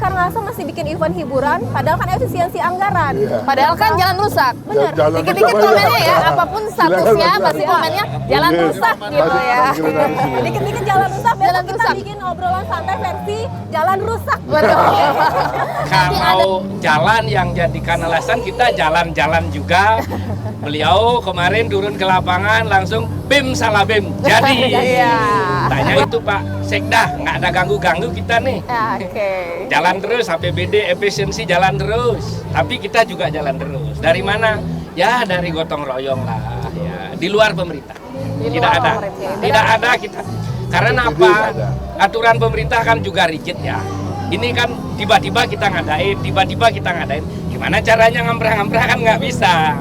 Karangasem masih bikin event hiburan, padahal kan efisiensi anggaran. Padahal kan jalan rusak. Bener. Dikit-dikit komennya ya, apapun statusnya pasti komennya jalan rusak gitu ya. Dikit-dikit jalan rusak, besok kita bikin obrolan santai versi jalan rusak. Kalau jalan yang jadikan alasan, kita jalan-jalan juga. Beliau kemarin turun ke lapangan langsung BIM salah BIM. Jadi tanya itu Pak Sekda, nggak ada ganggu-ganggu kita nih. Jalan terus, APBD efisiensi jalan terus. Tapi kita juga jalan terus. Dari mana? Ya dari gotong royong lah. Ya di luar pemerintah. Tidak ada kita. Karena apa? Aturan pemerintah kan juga rigid ya. Ini kan tiba-tiba kita ngadain, gimana caranya ngambrah-ngambrah kan nggak bisa.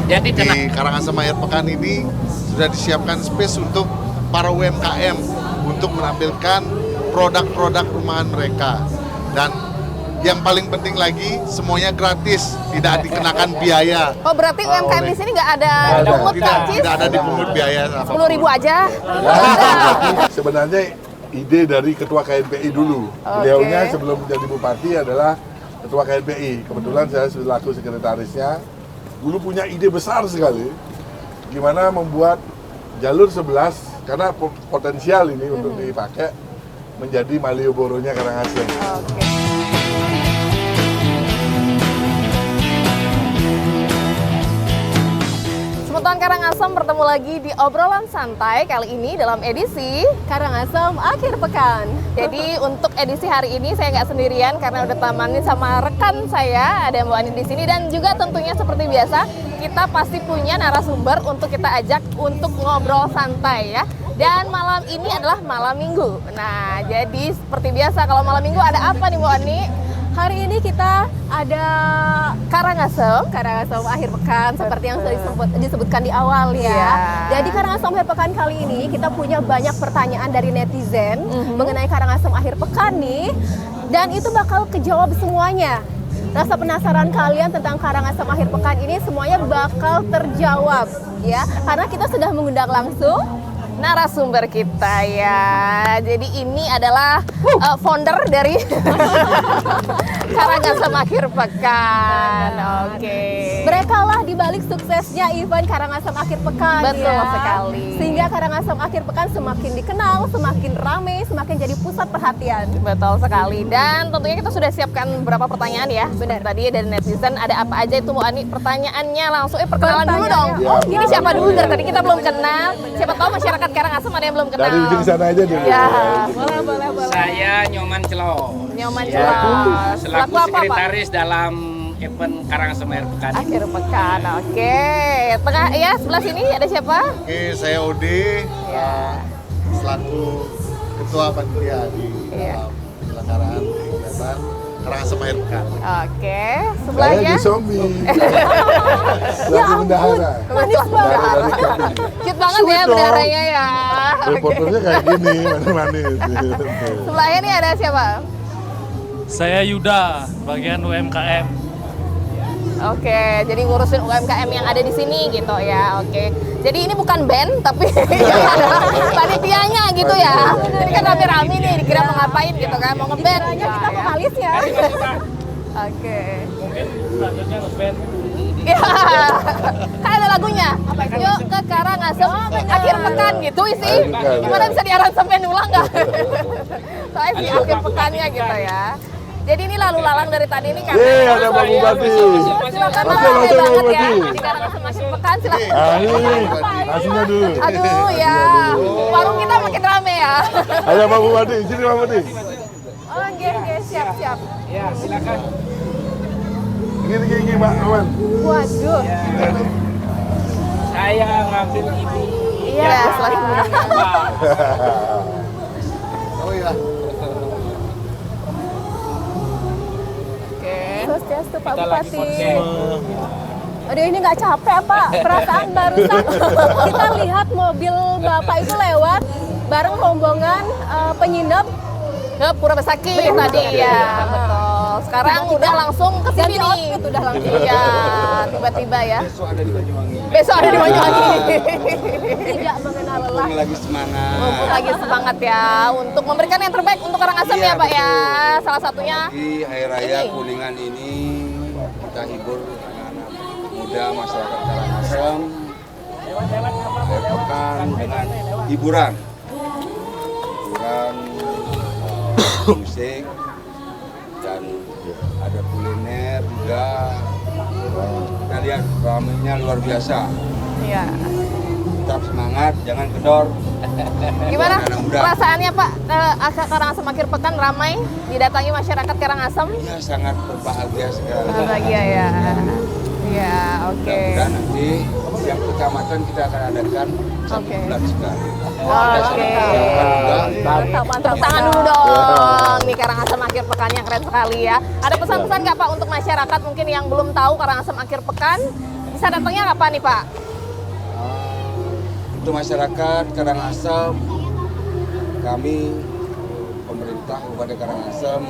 Jadi di Karangasem Akhir Pekan ini sudah disiapkan space untuk para UMKM untuk menampilkan produk-produk rumahan mereka. Dan yang paling penting lagi, semuanya gratis, tidak dikenakan biaya. Oh berarti UMKM di sini nggak ada pungut kan, Cis? Tidak ada dipungut biaya. 10.000 aja. Sebenarnya ide dari Ketua KNPI dulu. Beliaunya sebelum menjadi bupati adalah Ketua KNPI. Kebetulan saya selaku sekretarisnya dulu punya ide besar sekali gimana membuat jalur 11 karena potensial ini untuk dipakai menjadi Malioboro-nya Karangasem. Semeton Karangasem bertemu lagi di obrolan santai kali ini dalam edisi Karangasem Akhir Pekan. Jadi untuk edisi hari ini saya nggak sendirian karena udah temani sama rekan saya, ada Mbak Ani di sini dan juga tentunya seperti biasa kita pasti punya narasumber untuk kita ajak untuk ngobrol santai ya. Dan malam ini adalah malam minggu. Nah jadi seperti biasa kalau malam minggu ada apa nih Mbak Ani? Hari ini kita ada Karangasem Akhir Pekan seperti yang sudah disebutkan di awal ya. Jadi Karangasem Akhir Pekan kali ini kita punya banyak pertanyaan dari netizen mengenai Karangasem Akhir Pekan nih. Dan itu bakal kejawab semuanya. Rasa penasaran kalian tentang Karangasem Akhir Pekan ini semuanya bakal terjawab ya. Karena kita sudah mengundang langsung narasumber kita ya. Jadi ini adalah founder dari Karangasem Akhir Pekan. Mereka lah dibalik suksesnya event Karangasem Akhir Pekan. Betul sekali. Sehingga Karangasem Akhir Pekan semakin dikenal, semakin ramai, semakin jadi pusat perhatian. Betul sekali. Dan tentunya kita sudah siapkan beberapa pertanyaan ya. Benar. Tadi dari netizen ada apa aja itu Bu Ani? Pertanyaannya langsung perkenalan dulu dong. Ya, ini siapa dulu dari tadi kita belum kenal. Siapa tahu masyarakat Karangasem ada yang belum kenal. Dari ujung sana aja dulu. Ya. Boleh. saya Nyoman Celok. Nyoman Ya, Celok. selaku apa, Pak? sekretaris dalam event Karangasem Akhir Pekan. Akhir Pekan. Tengah ya sebelah sini ada siapa? Saya Ode, Ya. selaku Ketua Panitia di dalam penyelenggaraan kegiatan Karangasem Akhir Pekan. Saya Sebelahnya. di Sombi. Ya Selaku bendahara. Manis banget. Cute banget ya dong. bendaharanya ya. Reporternya kayak gini, manis-manis. Sebelahnya nih ada siapa? Saya Yuda, bagian UMKM. Jadi ngurusin UMKM yang ada di sini gitu ya. Jadi ini bukan band tapi panitianya gitu ya. Jadi kan rame-rame nih dikira mau ngapain gitu kan, mau ngeband. Kita vokalis ya. Mungkin selanjutnya ngeband. Ya, kan ada lagunya. Yuk ke Karangasem Akhir Pekan gitu sih. Gimana bisa diaransemen ulang nggak? Soalnya sih akhir pekannya gitu ya. Jadi ini lalu lalang dari tadi ini karena Ada Pak Bupati. silakan Langsung, banget ya Bupati. di Karangasem Akhir Pekan silakan. Ini, nasinya dulu. Aduh ya, warung kita makin rame ya. Ayo Pak Bupati, sini Pak Bupati. Siap. Ya, silakan. Gini Pak Awan. Waduh. Saya ngambil ini. Iya, selamat. Oh iya. Swastiastu Pak Kita lagi Bupati. podcast. Aduh ini nggak capek apa? Perasaan barusan kita lihat mobil Bapak itu lewat bareng rombongan penyinap Ke Pura Besaki tadi ya, betul Sekarang udah langsung ke sini Ganti nih. outfit udah langsung. Iya, tiba-tiba ya. Besok ada di Banyuwangi. Besok ada di Banyuwangi. Tidak mengenal lelah. Mumpung lagi semangat. Mumpung lagi semangat ya untuk memberikan yang terbaik untuk Karangasem Iya, ya Pak ya. betul. Salah satunya Di Hari Raya Ini. Kuningan ini kita hibur anak-anak muda masyarakat Karangasem akhir pekan dengan hiburan musik dan ada kuliner juga. Kita lihat ramainya luar biasa. Iya. Tetap semangat, jangan kendor. Gimana Anak muda. perasaannya Pak? Karangasem akhir pekan ramai didatangi masyarakat Karangasem. Ya sangat berbahagia sekali. Bahagia ya. Iya, oke. Dan nanti yang kecamatan kita akan adakan satu Oke. bulan sekali. Oke. Tepuk tangan dulu dong. Nih Karangasem akhir pekannya keren sekali ya. Ada pesan-pesan nggak Pak untuk masyarakat mungkin yang belum tahu Karangasem akhir pekan? Bisa datangnya kapan nih Pak? Untuk masyarakat Karangasem, kami pemerintah Kabupaten Karangasem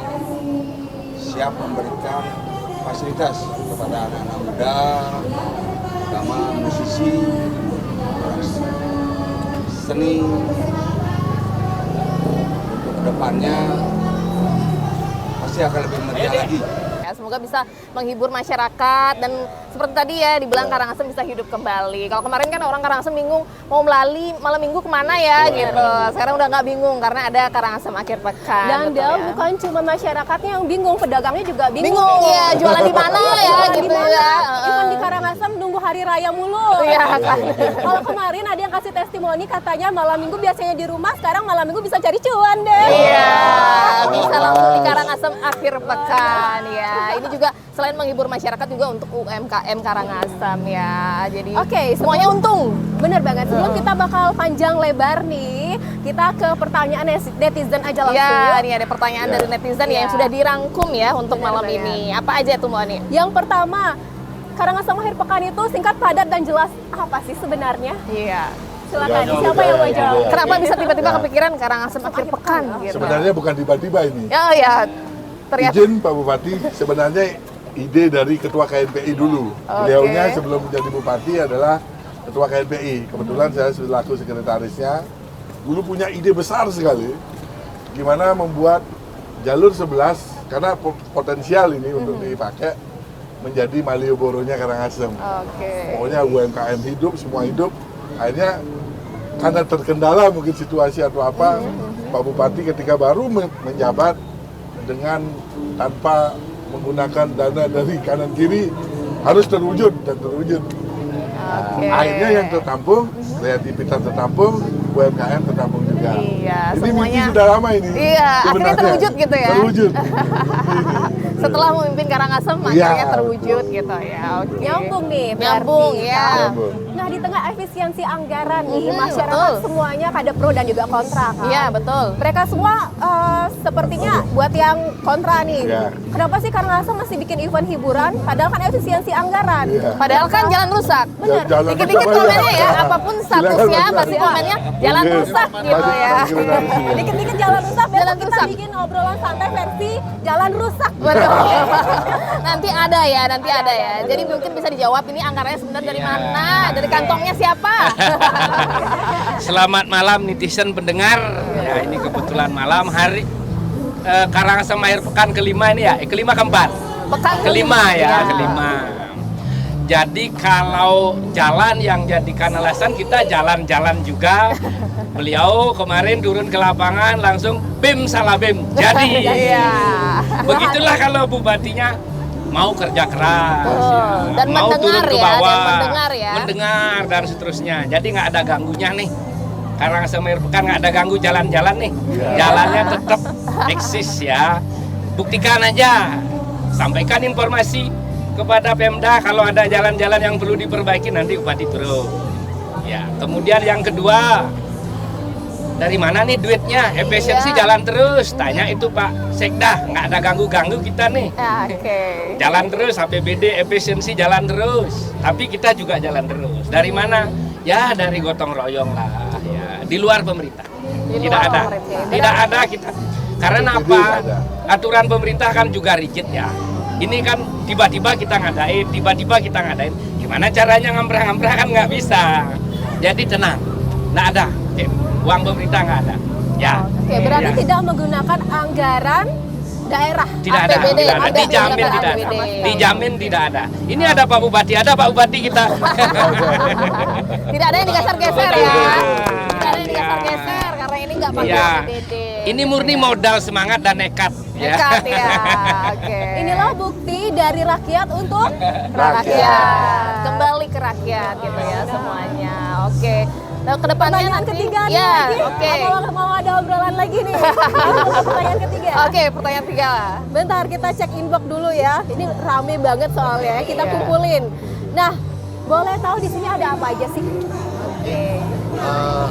siap memberikan fasilitas kepada anak-anak muda, terutama musisi, orang seni, untuk kedepannya pasti akan lebih meriah lagi. Ya, semoga bisa menghibur masyarakat dan seperti tadi ya dibilang Karangasem bisa hidup kembali. Kalau kemarin kan orang Karangasem bingung mau melali malam minggu kemana ya gitu. Sekarang udah nggak bingung karena ada Karangasem akhir pekan. Dan betul Del, ya. bukan cuma masyarakatnya yang bingung, pedagangnya juga bingung. Bingung ya jualan di mana ya Jualan gitu di mana? ya. Even di Karangasem nunggu hari raya mulu. Iya kan. Kalau kemarin ada yang kasih testimoni katanya malam minggu biasanya di rumah, sekarang malam minggu bisa cari cuan deh. Iya, bisa langsung di Karangasem akhir pekan ya. Ini juga selain menghibur masyarakat juga untuk UMKM Karangasem ya. Jadi Oke, semuanya untung. Bener banget. Sebelum kita bakal panjang lebar nih, kita ke pertanyaan netizen aja langsung. Ya, yuk. ini ada pertanyaan dari netizen ya yang Iya. sudah dirangkum ya untuk Benar malam banget. ini. Apa aja tuh Mbak Ani? Yang pertama, Karangasem akhir pekan itu singkat, padat, dan jelas. Apa sih sebenarnya? Iya. Silakan, siapa yang mau jawab? Kenapa bisa tiba-tiba kepikiran Karangasem akhir pekan gitu? Sebenarnya bukan tiba-tiba ini. Ya, ya. Ternyata Izin Pak Bupati, sebenarnya ide dari Ketua KNPI dulu. Beliaunya sebelum menjadi Bupati adalah Ketua KNPI. Kebetulan saya selaku sekretarisnya. Dulu punya ide besar sekali. Gimana membuat jalur 11, karena potensial ini untuk dipakai menjadi Malioboro-nya Karangasem. Oke. Pokoknya UMKM hidup, semua hidup. Akhirnya karena terkendala mungkin situasi atau apa, Pak Bupati ketika baru menjabat dengan tanpa menggunakan dana dari kanan kiri harus terwujud dan terwujud. Oke. Akhirnya yang tertampung, kreativitas tertampung, UMKM tertampung juga. Iya, Ini mimpi semuanya- sudah lama ini. Iya, akhirnya sebenarnya. terwujud gitu ya. Terwujud. Setelah memimpin Karangasem Iya, akhirnya terwujud gitu ya. Oke. Nyambung nih, berarti. Nyambung ya. Nyambung. Nah, di tengah efisiensi anggaran nih, Mhm, masyarakat betul. semuanya ada pro dan juga kontra kan? Iya, betul. Mereka semua sepertinya buat yang kontra nih. Iya. Kenapa sih Karangasem masih bikin event hiburan? Padahal kan efisiensi anggaran. Iya. Padahal kan jalan rusak. Bener. Jalan Dikit-dikit rusak aja. komennya ya, apapun statusnya Silakan, pasti silakan. komennya jalan Oke. rusak gitu Masih ya. sekretaris ini. Dikit-dikit jalan rusak, besok Jalan kita rusak. bikin obrolan santai versi jalan rusak. Betul. Nanti ada ya, nanti ada ya. Jadi mungkin bisa dijawab ini anggarannya sebenarnya dari mana? Dari kantongnya siapa? Selamat malam netizen pendengar. Ya, ini kebetulan malam hari Karangasem akhir pekan kelima ini ya, kelima keempat. Pekan Kelima ya, Iya. kelima. Jadi kalau jalan yang jadikan alasan kita jalan-jalan juga. Beliau kemarin turun ke lapangan langsung bim salah bim. Jadi Iya. begitulah kalau bupatinya mau kerja keras, Betul. Dan mau turun mendengar ke ya, dan bawah, mendengar ya. mendengar dan seterusnya. Jadi nggak ada ganggunya nih. Karangasem akhir pekan nggak ada ganggu jalan-jalan nih. Jalannya tetap eksis ya. Buktikan aja. Sampaikan informasi kepada Pemda kalau ada jalan-jalan yang perlu diperbaiki nanti Bupati turun. Ya, kemudian yang kedua, dari mana nih duitnya? Efisiensi Iya. jalan terus. Tanya itu Pak Sekda, nggak ada ganggu-ganggu kita nih. Ya, oke. Jalan terus, APBD efisiensi jalan terus. Tapi kita juga jalan terus. Dari mana? Ya dari gotong royong lah. Ya, di luar pemerintah. Di Tidak luar ada, pemerintah. tidak ada kita. Karena APBD apa? nggak ada. Aturan pemerintah kan juga rigid ya. Ini kan tiba-tiba kita ngadain, Gimana caranya ngamprah-ngamprah kan nggak bisa. Jadi tenang, nggak ada. Uang pemerintah nggak ada. Ya. Oke, berarti Ya. tidak menggunakan anggaran daerah. Tidak ada, APBD, tidak ada. APBD, Dijamin tidak ada. APBD. Dijamin tidak ada. Ini ada Pak Bupati, kita. Tidak ada yang digeser-geser ya. Tidak ada yang digeser-geser karena ini nggak pakai Ya. APBD. Ini murni modal semangat dan nekat. Nekat ya. Oke. Inilah bukti dari rakyat untuk rakyat. Kembali ke rakyat gitu ya semuanya. Oke. Nah, kedepannya pertanyaan nanti ketiga nih ya, lagi. oke. Apa mau ada obrolan lagi nih? Pertanyaan ketiga. Oke, pertanyaan 3. Bentar kita cek inbox dulu ya. Ini rame banget soalnya. Kita Iya. kumpulin. Nah, boleh tahu di sini ada apa aja sih?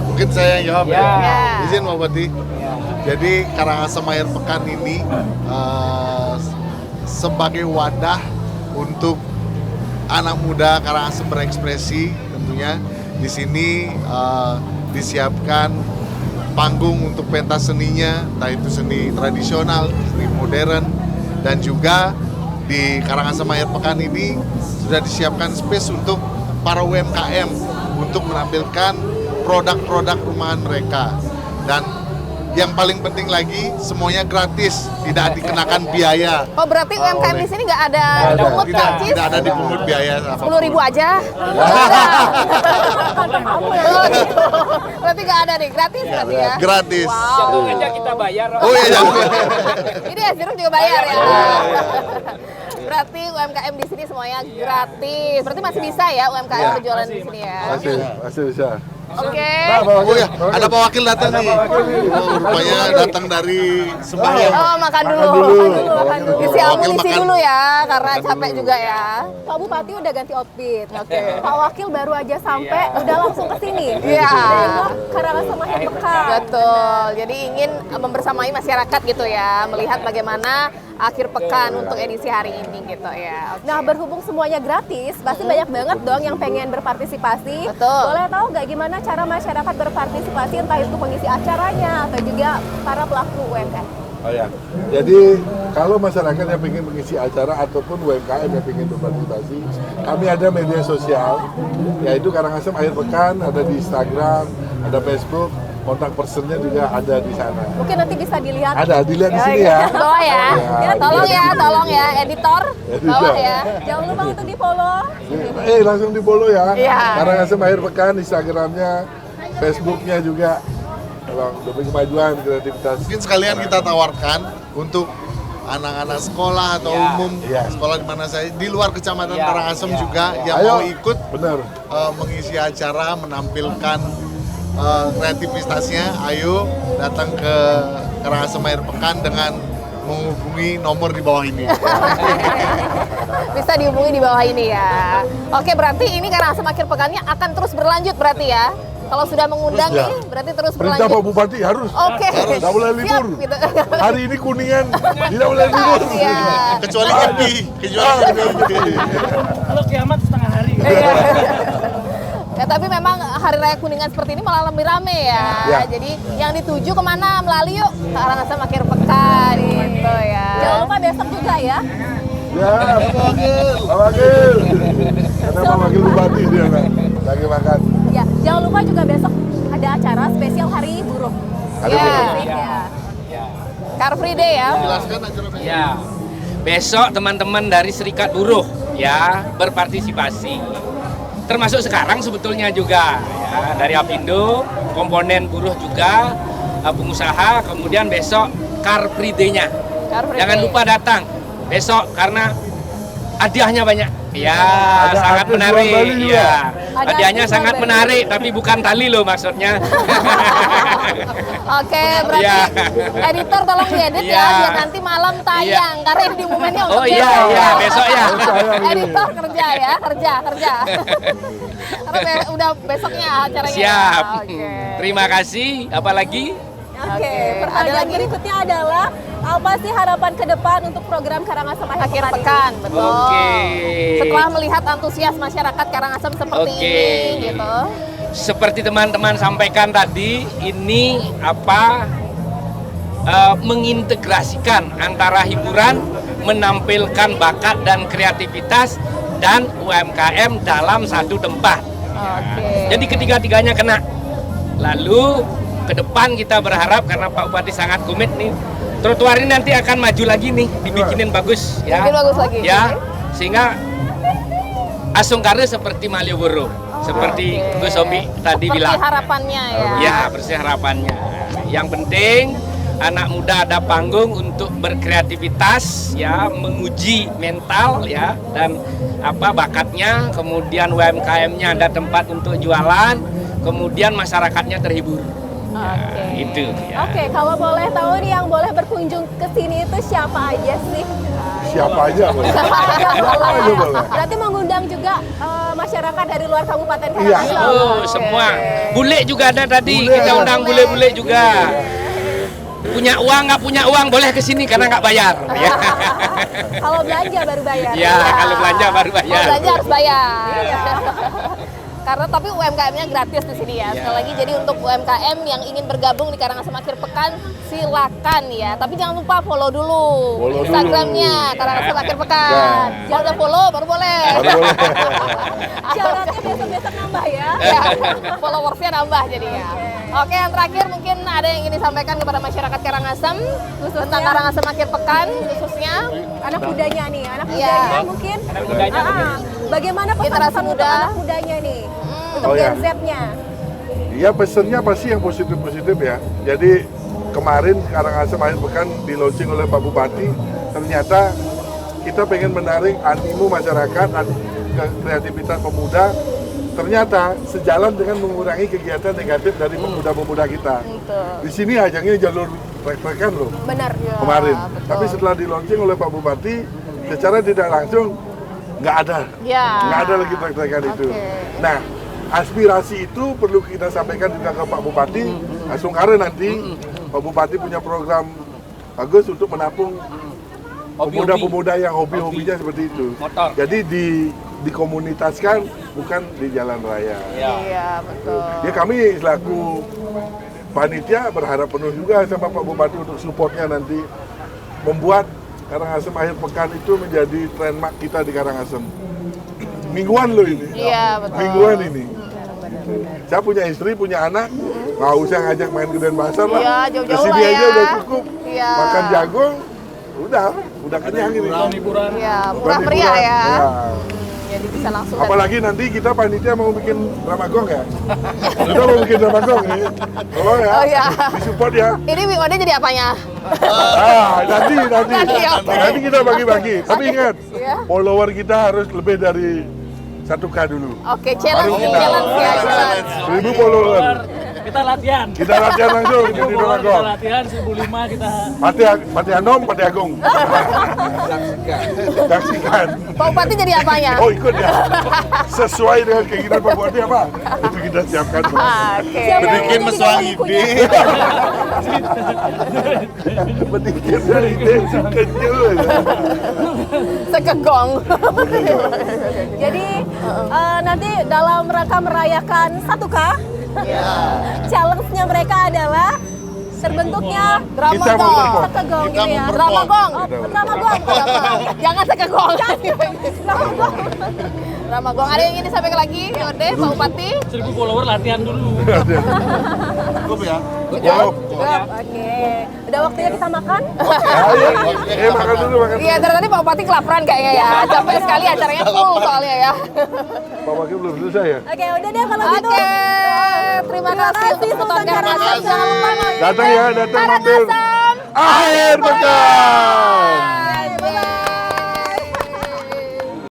Mungkin saya yang jawab ya. Ya. Izin Pak Bupati. Jadi Karangasem Akhir Pekan ini sebagai wadah untuk anak muda Karangasem berekspresi tentunya. Di sini disiapkan panggung untuk pentas seninya, entah itu seni tradisional, seni modern, dan juga di Karangasem Akhir Pekan ini sudah disiapkan space untuk para UMKM untuk menampilkan produk-produk rumahan mereka. Dan yang paling penting lagi, semuanya gratis, tidak dikenakan biaya. Oh, berarti UMKM di sini nggak ada pungut karcis? Tidak ada dipungut biaya. 10.000 aja? Berarti nggak ada nih, gratis berarti ya? Gratis. Jagung aja kita bayar. Oh iya, jangan. Ini ya jeruk juga bayar ya? Berarti UMKM di sini semuanya gratis. Berarti masih bisa ya UMKM berjualan di sini ya? Masih bisa. Oke. Oh ya, ada Pak Wakil datang nih. Oh, rupanya datang dari Sembayang. Oh, makan dulu. Makan dulu. Isi album Wakil isi makan. dulu ya, karena capek juga ya. Pak Bupati udah ganti outfit. Pak Wakil baru aja sampai, udah langsung ke sini. Iya. Nengok Karangasem Akhir Pekan. Betul. Jadi ingin membersamai masyarakat gitu ya, melihat bagaimana akhir pekan untuk edisi hari ini gitu ya. Oke. Nah, berhubung semuanya gratis, pasti banyak banget dong yang pengen berpartisipasi. Betul. Boleh tahu nggak gimana cara masyarakat berpartisipasi, entah itu pengisi acaranya atau juga para pelaku UMKM? Oh ya, jadi kalau masyarakat yang ingin mengisi acara ataupun UMKM yang ingin berpartisipasi, kami ada media sosial, yaitu Karangasem Akhir Pekan, ada di Instagram, ada Facebook, kontak personnya juga ada di sana. Mungkin nanti bisa dilihat. Ada, dilihat di sini ya. Bawah ya. Ya, Tolong ya, editor. Bawah ya. Jangan lupa untuk di follow. Langsung di follow ya. Iya. Karangasem Akhir Pekan, Instagramnya, Facebooknya juga. Demi kemajuan kreativitas. Mungkin sekalian kita tawarkan untuk anak-anak sekolah atau umum sekolah di mana saya di luar kecamatan Karangasem juga yang mau ikut Bener. Mengisi acara menampilkan kreativitasnya. Ayo datang ke Karangasem Akhir Pekan dengan menghubungi nomor di bawah ini. Bisa dihubungi di bawah ini ya. Oke, berarti ini Karangasem Akhir Pekannya akan terus berlanjut berarti ya. Kalau sudah mengundang Terus ya. nih, berarti terus Perintah Pak berlanjut. Bupati harus. Oke. Tidak boleh libur. Siap, gitu. Hari ini Kuningan tidak boleh libur. Siap. Kecuali Happy, kecuali Happy. Kalau kiamat setengah hari. Ya, tapi memang Hari Raya Kuningan seperti ini malah lebih rame ya. Ya. Jadi yang dituju kemana? Melalui yuk Karangasem Akhir Pekan gitu ya. Jangan lupa besok juga ya. Ya, Pak Wakil. Karena Pak Wakil Bupati dia lagi makan. Ya, jangan lupa juga besok ada acara spesial Hari Buruh. Ada Ya. belum? Ya. Car Free Day ya. Jelaskan acaranya. Ya. Besok teman-teman dari Serikat Buruh ya berpartisipasi. Termasuk sekarang sebetulnya juga ya, dari Apindo, komponen buruh juga, pengusaha, kemudian besok Car Free Day-nya. Car Free Jangan Day. lupa datang besok karena hadiahnya banyak. Ya, Ada sangat artis menarik. luar Bali juga. Ya. Ada Hadiahnya artis sangat luar Bali. menarik, tapi bukan tali loh maksudnya. Oke, berarti Iya. editor tolong diedit ya, Iya. biar nanti malam tayang. Karena ini diumuminnya untuk Oh iya, besok. iya, besok ya. Editor kerja ya, kerja. Karena udah besoknya acaranya. Siap. Oke. Terima kasih. Apalagi? Oke, Ada pertanyaan lagi? berikutnya adalah apa sih harapan ke depan untuk program Karangasem Akhir ini? pekan, betul. Oke. Setelah melihat antusias masyarakat Karangasem seperti Oke. ini, gitu. Seperti teman-teman sampaikan tadi, ini apa mengintegrasikan antara hiburan, menampilkan bakat dan kreativitas dan UMKM dalam satu tempat. Oke. Jadi ketiga-tiganya kena. Lalu ke depan kita berharap karena Pak Bupati sangat komit nih, trotoar ini nanti akan maju lagi nih, dibikinin bagus ya. Bikin bagus lagi. Ya, sehingga Asungkare seperti Malioboro, seperti Gus Sobi tadi Seperti bilang. harapannya ya. Ya, persis harapannya. Yang penting anak muda ada panggung untuk berkreativitas ya, menguji mental ya dan bakatnya, kemudian UMKM-nya ada tempat untuk jualan, kemudian masyarakatnya terhibur. Oke. Itu ya. Oke, kalau boleh tahu nih yang boleh berkunjung ke sini itu siapa aja sih? Siapa aja boleh. Siapa aja Siapa aja boleh. boleh. Berarti mengundang juga masyarakat dari luar Kabupaten Iya. Karangasem. Oh, semua. Bule juga ada tadi, Bule. kita undang bule-bule juga. Punya uang, nggak punya uang boleh ke sini karena nggak bayar. Ya. Kalau belanja baru bayar. Ya, kalau belanja baru Kalau bayar. belanja harus bayar. Iya. Karena tapi UMKM-nya gratis di sini ya. Sekali lagi jadi untuk UMKM yang ingin bergabung di Karangasem Akhir Pekan silakan ya. Tapi jangan lupa follow dulu Follow Instagramnya Karangasem Akhir Pekan. Kalau udah follow baru boleh. Baru boleh. Syaratnya besok-besok nambah ya. Ya, followersnya nambah jadinya. Oke, yang terakhir mungkin ada yang ingin disampaikan kepada masyarakat Karangasem tentang Karangasem Akhir Pekan khususnya. Anak mudanya nih, anak Iya. mudanya mungkin. Bagaimana Generasi pesan-pesan untuk muda. anak mudanya nih? Untuk Oh, ya. Gen Z-nya. Ya pesennya pasti yang positif-positif ya. Jadi kemarin Karangasem Akhir Pekan di launching oleh Pak Bupati, ternyata kita pengen menarik animo masyarakat, kreativitas pemuda, ternyata sejalan dengan mengurangi kegiatan negatif dari pemuda-pemuda kita. Di sini ajangnya jalur trek-trekan loh Benar. kemarin. betul. Tapi setelah di launching oleh Pak Bupati, secara tidak langsung nggak ada. Ya. Nggak ada lagi trek-trekan itu. Nah, aspirasi itu perlu kita sampaikan juga ke Pak Bupati. Asungkare nanti Pak Bupati punya program bagus untuk menampung pemuda-pemuda yang hobi-hobinya seperti itu. Motor. Jadi dikomunitaskan, bukan di jalan raya. Iya, betul. Ya kami selaku panitia berharap penuh juga sama Pak Bupati untuk supportnya nanti membuat Karangasem Akhir Pekan itu menjadi landmark kita di Karangasem. Mingguan loh ini. Iya, betul. Mingguan ini. Saya punya istri, punya anak, nggak usah ngajak main ke Denpasar lah. Iya, jauh-jauh Kesini lah aja ya. udah cukup. Iya. Makan jagung, udah kenyang ini. Liburan. Iya, Bukan murah meriah liburan. ya. Ya. Jadi bisa langsung. Apalagi nanti kita panitia mau bikin dramagong ya. Kita mau bikin dramagong ya. Tolong ya. Oh, iya. Disupport ya. Ini Wode jadi apanya? Nanti. Nanti, oke. Nanti kita bagi-bagi. Tapi ingat, Iya. follower kita harus lebih dari 1K dulu. Oke, challenge Baru kita. challenge ya, challenge. 1000 follower. Kita latihan. Kita latihan langsung di Kita dramagong. latihan 1005 kita Pati Anom, Pati Agung. Saksikan. Pak Bupati jadi apanya? Oh ikut ya. Sesuai dengan keinginan Pak Bupati apa? Itu kita siapkan. Oke. Bikin meswang ide. Sedikit dari ide kecil aja. Sekegong. Jadi nanti dalam rangka merayakan 1K, challenge-nya mereka adalah terbentuknya Kita mau Dramagong. perform. sekegong Kita gitu ya. mau Dramagong. Dramagong. Jangan sekegong. Dramagong. Dramagong. Ada yang ingin disampaikan lagi? Yaudah, Pak Bupati. 1000 follower latihan dulu. Cukup ya. Cukup. Oke. Udah waktunya kita makan? Ayo. Makan dulu, makan dulu. Iya, dari tadi Pak Bupati kelaparan kayaknya ya. Capek sekali acaranya full soalnya ya. Pak Wakil belum selesai ya? Oke, udah deh kalau gitu. Oke, terima kasih untuk Sultan Sultan Karangasem. Jangan lupa nonton Datang ya, datang mampir. Karangasem Akhir pekan.